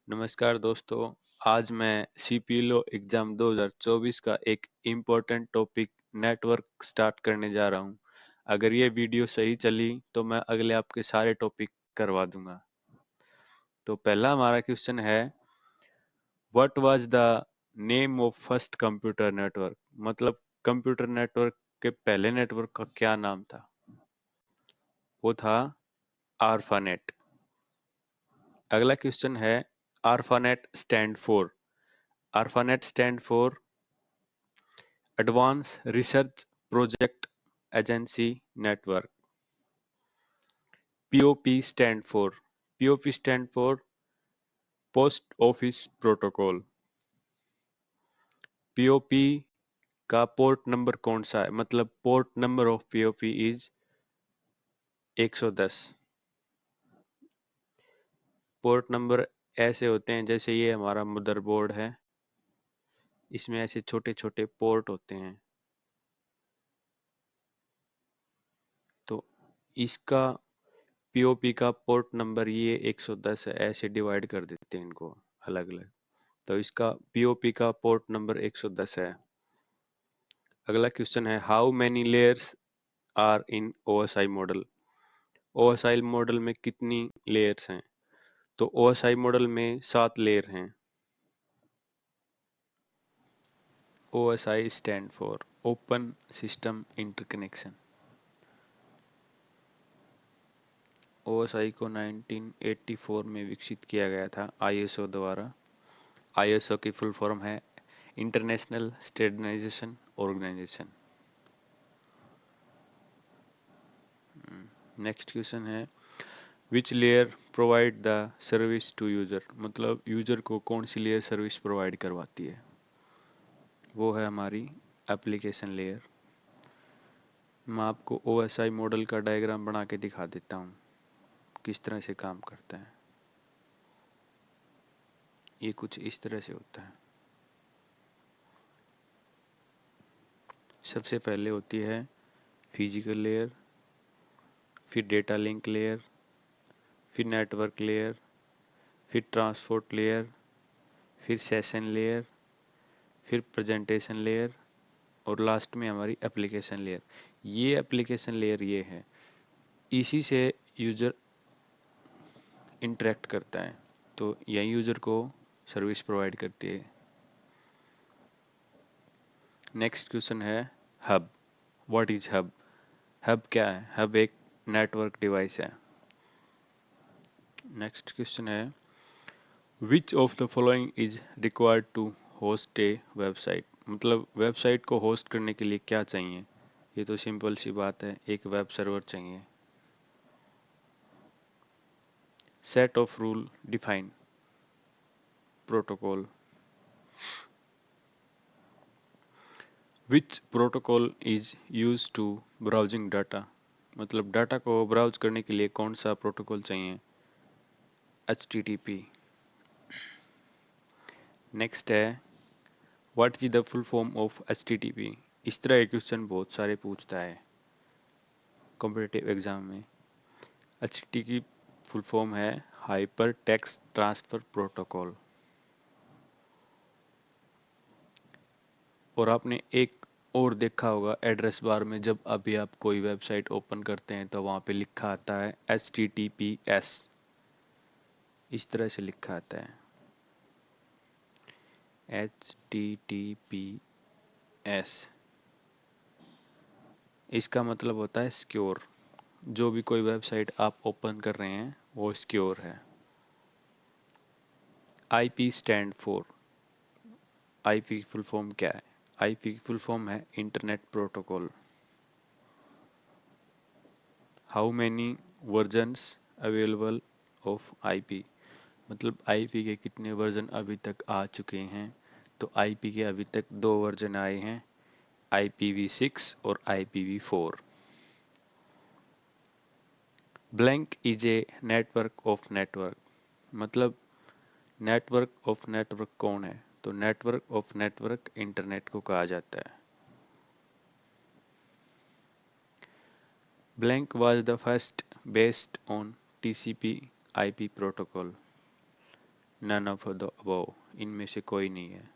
नमस्कार दोस्तों, आज मैं सीपीएलओ एग्जाम 2024 का एक इम्पोर्टेंट टॉपिक नेटवर्क स्टार्ट करने जा रहा हूँ। अगर ये वीडियो सही चली तो मैं अगले आपके सारे टॉपिक करवा दूंगा। तो पहला हमारा क्वेश्चन है, what was the name of first computer network? मतलब कंप्यूटर नेटवर्क के पहले नेटवर्क का क्या नाम था? वो था आर्पानेट। अगला क्वेश्चन है, ARPANET stand for? ARPANET stand for advance research project agency network. POP stand for? POP stand for post office protocol. POP का पोर्ट नंबर कौन सा है? मतलब port number of POP is 110। Port number ऐसे होते हैं, जैसे ये हमारा मदरबोर्ड है, इसमें ऐसे छोटे छोटे पोर्ट होते हैं, तो इसका पीओपी का पोर्ट नंबर ये 110 है। ऐसे डिवाइड कर देते हैं इनको अलग अलग, तो इसका पीओपी का पोर्ट नंबर 110 है। अगला क्वेश्चन है, how many layers are in OSI model? OSI model में कितनी लेयर्स हैं? तो ओएसआई मॉडल में 7 लेयर हैं। OSI stand for open system interconnection. OSI को 1984 में विकसित किया गया था आईएसओ द्वारा। आईएसओ की फुल फॉर्म है international standardization organization. Next question है, which layer provide the service to user? मतलब यूजर को कौन सी लेयर सर्विस प्रोवाइड करवाती है? वो है हमारी एप्लीकेशन लेयर। मैं आपको ओएसआई मॉडल का डायग्राम बना के दिखा देता हूँ किस तरह से काम करता है। ये कुछ इस तरह से होता है। सबसे पहले होती है फिजिकल लेयर, फिर डेटा लिंक लेयर, फिर नेटवर्क लेयर, फिर ट्रांसपोर्ट लेयर, फिर सेशन लेयर, फिर प्रेजेंटेशन लेयर, और लास्ट में हमारी एप्लीकेशन लेयर। ये एप्लीकेशन लेयर ये है, इसी से यूज़र इंटरेक्ट करता है, तो यही यूज़र को सर्विस प्रोवाइड करती है। नेक्स्ट क्वेश्चन है, hub. What is hub? Hub क्या है? हब एक नेटवर्क डिवाइस है। नेक्स्ट क्वेश्चन है, which of the following is required to host a website? मतलब वेबसाइट को होस्ट करने के लिए क्या चाहिए? ये तो सिंपल सी बात है, एक वेब सर्वर चाहिए। Set of rule define protocol. Which protocol is use to browsing data? मतलब डाटा को ब्राउज करने के लिए कौन सा प्रोटोकॉल चाहिए? HTTP। नेक्स्ट है, what is the full form of HTTP? इस तरह के क्वेश्चन बहुत सारे पूछता है कॉम्पिटिटिव एग्जाम में। HTTP फुल फॉर्म है हाइपर टेक्स्ट ट्रांसफर प्रोटोकॉल। और आपने एक और देखा होगा एड्रेस बार में, जब अभी आप कोई वेबसाइट ओपन करते हैं तो वहाँ पे लिखा आता है HTTPS, इस तरह से लिखा आता है HTTPS। इसका मतलब होता है सिक्योर। जो भी कोई वेबसाइट आप ओपन कर रहे हैं वो सिक्योर है। IP stand for? IP की फुल फॉर्म क्या है? IP की फुल फॉर्म है internet protocol. How many versions available of IP? मतलब IP के कितने वर्जन अभी तक आ चुके हैं? तो IP के अभी तक 2 वर्जन आए हैं, IPv6 और IPv4। Blank is a network of network? मतलब नेटवर्क ऑफ नेटवर्क कौन है? तो नेटवर्क ऑफ नेटवर्क इंटरनेट को कहा जाता है। Blank was the first based on TCP IP प्रोटोकॉल। नन ऑफ द अबव, इनमें से कोई नहीं है।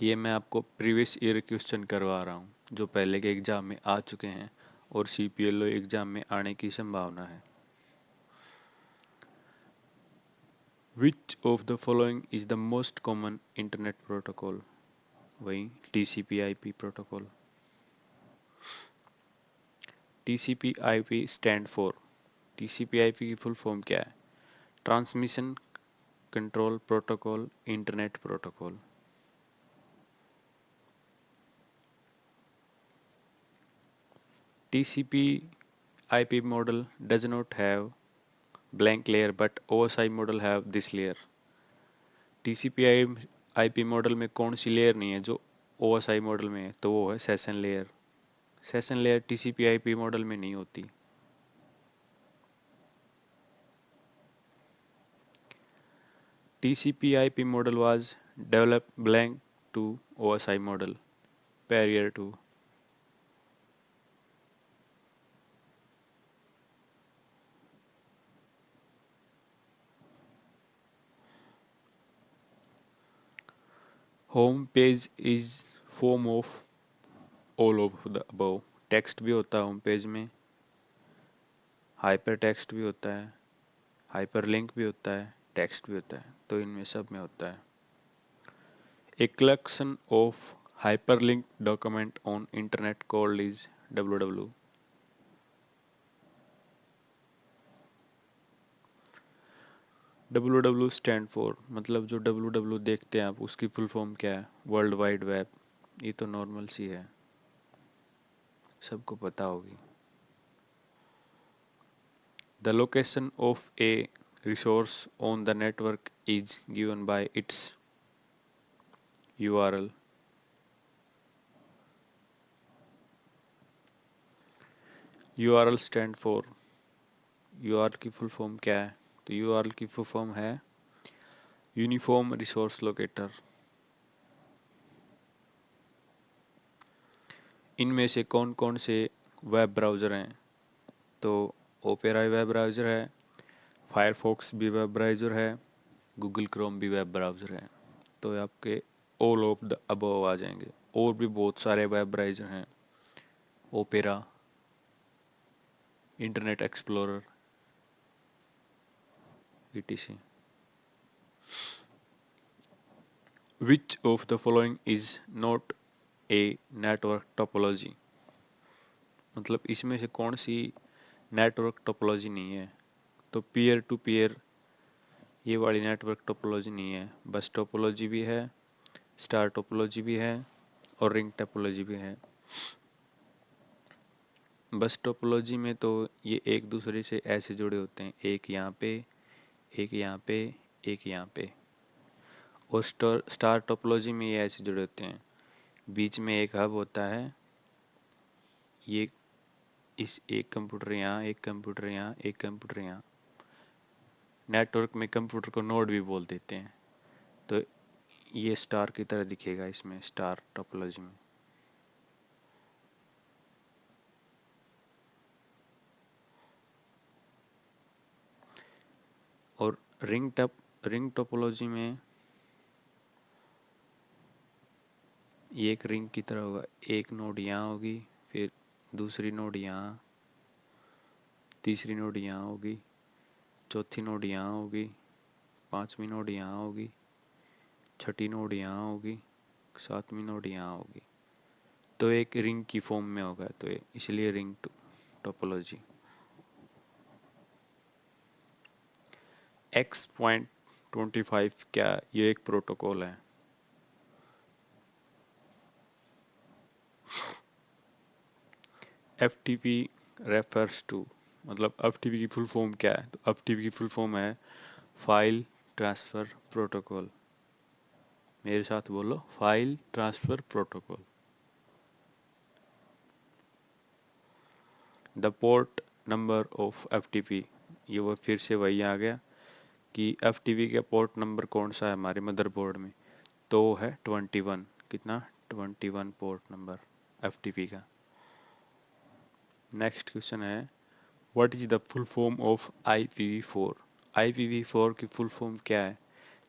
ये मैं आपको प्रीवियस ईयर क्वेश्चन करवा रहा हूँ जो पहले के एग्जाम में आ चुके हैं और CPLO एग्जाम में आने की संभावना है। Which of the following is the most common internet protocol? वही TCP/IP protocol. TCP/IP stand for, TCP/IP की फुल फॉर्म क्या है? Transmission control protocol, internet protocol. TCP/IP model does not have blank layer but OSI model have this layer. TCP/IP model में कौन सी layer नहीं है जो OSI model में है? तो वो है session layer. Session layer TCP/IP model में नहीं होती। TCP/IP model was developed blank to OSI model prior to। Home page is form of all of the above. Text भी होता है होम पेज में, हाइपर टेक्स्ट भी होता है, हाइपर लिंक भी होता है, टेक्स्ट भी होता है, तो इनमें सब में होता है। A collection of hyperlink document on internet called is www। www stand for, मतलब जो www देखते हैं आप उसकी फुल फॉर्म क्या है? World wide web. ये तो नॉर्मल सी है, सबको पता होगी। The location of A resource on the network is given by it's URL। URL stand for, URL की फुल फॉर्म क्या है? तो URL की फुल फॉर्म है यूनिफॉर्म रिसोर्स लोकेटर। इनमें से कौन कौन से वेब ब्राउज़र हैं? तो ओपेरा वेब ब्राउज़र है, फायरफॉक्स भी वेब ब्राउज़र है, गूगल क्रोम भी वेब ब्राउज़र है। तो आपके ऑल ऑफ द अबव आ जाएंगे। और भी बहुत सारे वेब ब्राउज़र हैं, opera, internet explorer, etc। Which of the following is not a network topology? मतलब इसमें से कौन सी नेटवर्क टोपोलॉजी नहीं है? तो पीयर टू पीयर ये वाली नेटवर्क टोपोलॉजी नहीं है। बस टोपोलॉजी भी है, स्टार टोपोलॉजी भी है और रिंग टोपोलॉजी भी है। बस टोपोलॉजी में तो ये एक दूसरे से ऐसे जुड़े होते हैं, एक यहाँ पे, एक यहाँ पे, एक यहाँ पे। और स्टार टोपोलॉजी में ये ऐसे जुड़े होते हैं, बीच में एक हब होता है, ये इस एक कंप्यूटर यहाँ, एक कंप्यूटर यहाँ, एक कंप्यूटर यहाँ। नेटवर्क में कंप्यूटर को नोड भी बोल देते हैं। तो ये स्टार की तरह दिखेगा इसमें, स्टार टोपोलॉजी में। और रिंग टोपोलॉजी में ये एक रिंग की तरह होगा, एक नोड यहाँ होगी, फिर दूसरी नोड यहाँ, तीसरी नोड यहाँ होगी, चौथी नोड यहाँ होगी, पांचवी नोड यहाँ होगी, छठी नोड यहाँ होगी, सातवीं नोड यहाँ होगी। तो एक रिंग की फॉर्म में होगा, तो इसलिए रिंग टोपोलॉजी। X.25 क्या ये एक प्रोटोकॉल है? FTP रेफर्स टू, मतलब FTP की फुल फॉर्म क्या है? तो FTP की फुल फॉर्म है फाइल ट्रांसफर प्रोटोकॉल। मेरे साथ बोलो, file transfer protocol. The port number of FTP, ये वो फिर से वही आ गया कि FTP का पोर्ट नंबर कौन सा है हमारे मदरबोर्ड में? तो है 21। कितना? 21 पोर्ट नंबर FTP का। नेक्स्ट क्वेश्चन है, what is the full form of IPv4? IPv4 की फुल फॉर्म क्या है?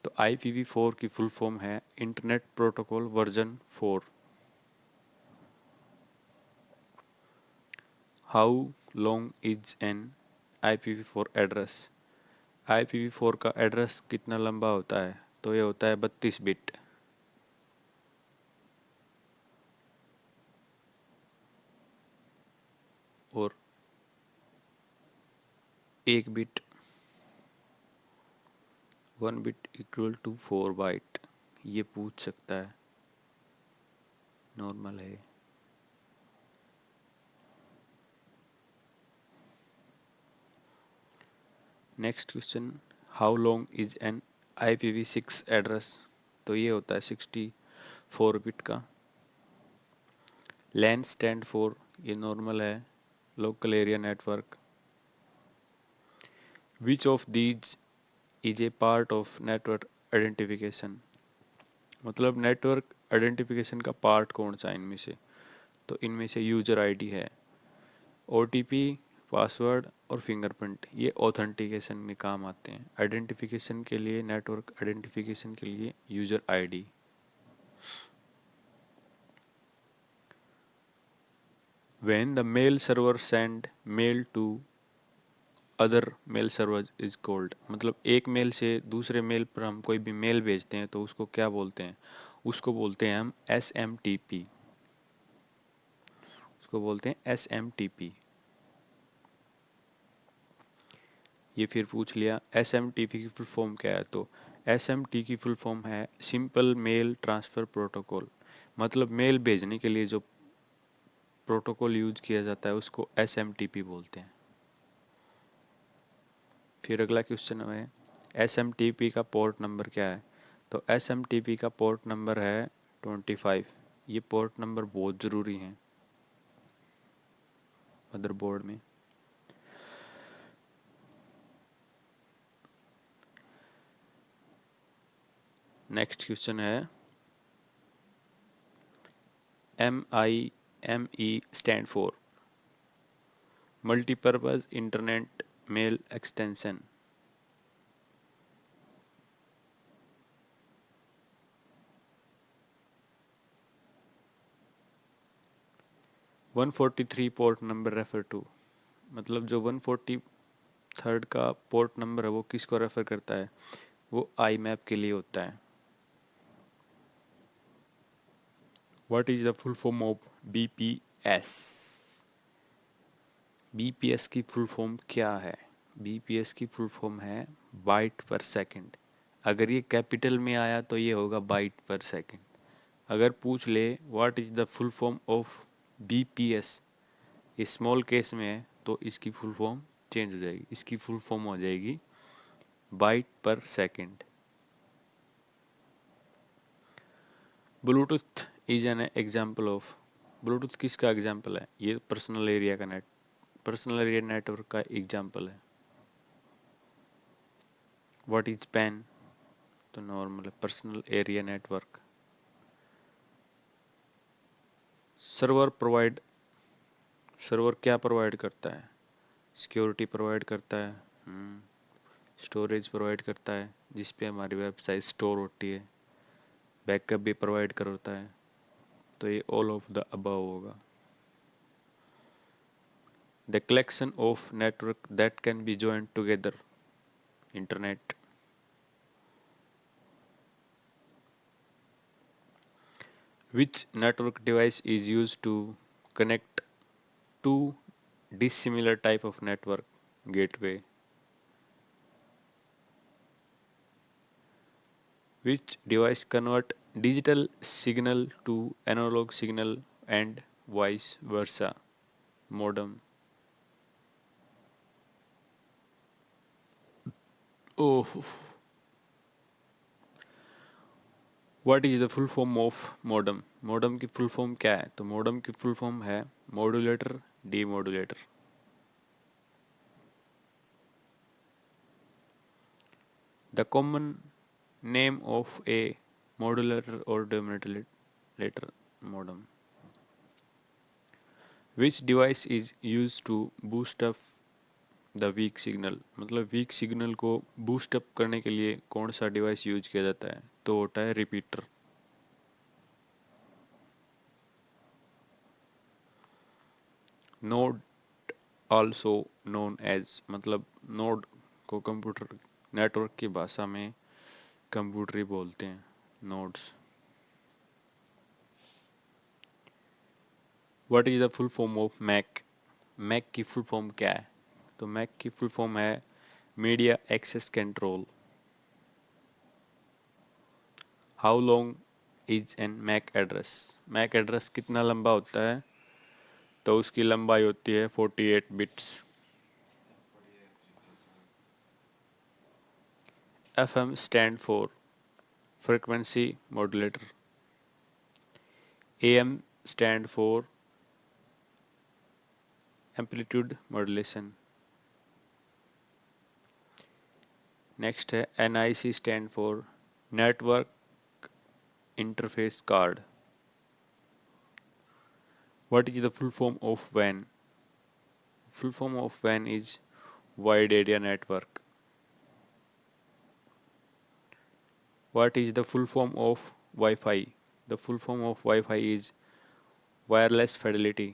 तो IPv4 की फुल फॉर्म है internet protocol version 4। How long is N IPv4 address? IPv4 का एड्रेस कितना लंबा होता है? तो ये होता है 32 बिट। और एक bit 1 bit equal to 4 byte, ये पूछ सकता है, नॉर्मल है। Next question, how long is an IPv6 address? तो ये होता है 64 बिट का। LAN स्टैंड फॉर, ये नॉर्मल है, local area network. Which of these is a part of network identification? मतलब नेटवर्क आइडेंटिफिकेशन का पार्ट कौन सा है इनमें से? तो इनमें से यूजर आईडी है, OTP, पासवर्ड और फिंगरप्रिंट, ये ऑथेंटिकेशन में काम आते हैं। आइडेंटिफिकेशन के लिए, नेटवर्क आइडेंटिफिकेशन के लिए user ID. When the mail server send mail to other mail server is called, मतलब एक मेल से दूसरे मेल पर हम कोई भी मेल भेजते हैं तो उसको क्या बोलते हैं? उसको बोलते हैं हम SMTP। उसको बोलते हैं SMTP। ये फिर पूछ लिया SMTP की फुल फॉर्म क्या है? तो SMT की फुल फॉर्म है सिंपल मेल ट्रांसफ़र प्रोटोकॉल। मतलब मेल भेजने के लिए जो प्रोटोकॉल यूज किया जाता है उसको SMTP बोलते हैं। फिर अगला क्वेश्चन है SMTP का पोर्ट नंबर क्या है? तो SMTP का पोर्ट नंबर है 25। ये पोर्ट नंबर बहुत ज़रूरी है मदरबोर्ड में। नेक्स्ट क्वेश्चन है MIME stand for multipurpose internet mail extension. One 143 port number refer to, मतलब जो 143 का पोर्ट नंबर है वो किसको रेफर करता है? वो IMAP के लिए होता है। What is the full form of BPS? BPS की फुल फॉर्म क्या है? BPS की फुल फॉर्म है बाइट पर सेकंड। अगर ये कैपिटल में आया तो ये होगा बाइट पर सेकंड। अगर पूछ ले what is the full form of BPS, ये स्मॉल केस में है तो इसकी फुल फॉर्म चेंज हो जाएगी, इसकी फुल फॉर्म हो जाएगी byte per second. Bluetooth is an example of, Bluetooth किसका एग्जाम्पल है? ये पर्सनल एरिया का पर्सनल एरिया नेटवर्क का एग्जाम्पल है। What is PAN? तो normal personal area network. Server provide, server क्या प्रोवाइड करता है? सिक्योरिटी प्रोवाइड करता है, स्टोरेज प्रोवाइड करता है जिस पे हमारी वेबसाइट स्टोर होती है, बैकअप भी प्रोवाइड करता है। तो ये ऑल ऑफ द अबव होगा। The collection of network that can be joined together, internet. Which network device is used to connect two dissimilar type of network? Gateway. Which device convert digital signal to analog signal and vice versa? Modem. Oh, what is the full form of modem? Modem की full form क्या है? तो modem की full form है modulator demodulator. The common name of a modulator or demodulator modem. Which device is used to boost up the weak signal मतलब weak signal को boost up करने के लिए कौन सा डिवाइस यूज किया जाता है? तो होता है repeater. Node also known as मतलब नोड को कंप्यूटर नेटवर्क की भाषा में कंप्यूटरी बोलते हैं, nodes. What is the full form of MAC? MAC की फुल फॉर्म क्या है? तो मैक की फुल फॉर्म है media access control. How long is an MAC address? MAC address कितना लंबा होता है? तो उसकी लंबाई होती है 48 bits. FM stand for frequency modulator. AM stand for amplitude modulation. Next है NIC stand for network interface card. What is the full form of WAN? Full form of WAN is wide area network. What is the full form of Wi-Fi? The full form of Wi-Fi is wireless fidelity.